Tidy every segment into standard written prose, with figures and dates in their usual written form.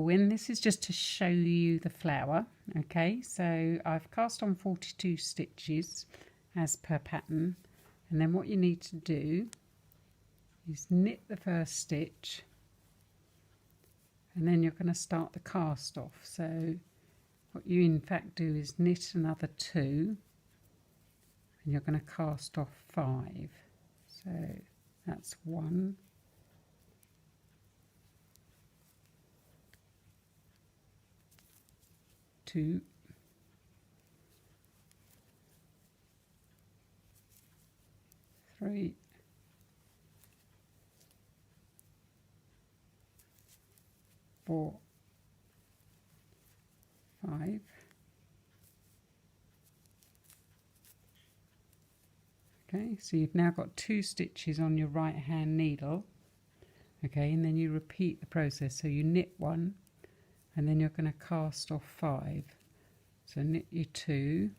sewing. This is just to show you the flower. Okay, so I've cast on 42 stitches as per pattern, and then what you need to do is knit the first stitch, and then you're going to start the cast off. So what you in fact do is knit another 2, and you're going to cast off 5. So that's 1, 2, 3, 4, 5, okay, so you've now got 2 stitches on your right hand needle, okay, and then you repeat the process. So you knit 1, and then you're going to cast off 5. So knit your 2,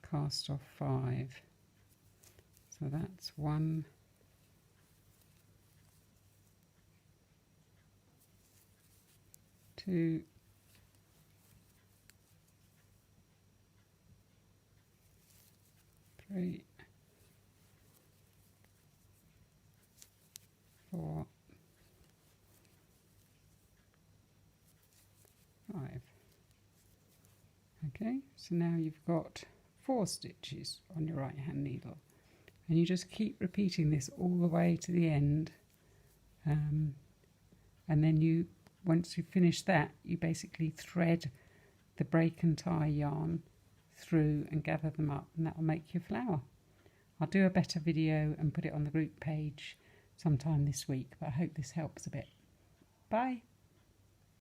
cast off 5. So that's 1, 2, 3, 4, 5. Okay, so now you've got 4 stitches on your right hand needle, and you just keep repeating this all the way to the end, and then once you finish that, you basically thread the break and tie yarn through and gather them up, and that will make your flower. I'll do a better video and put it on the group page sometime this week, but I hope this helps a bit. Bye.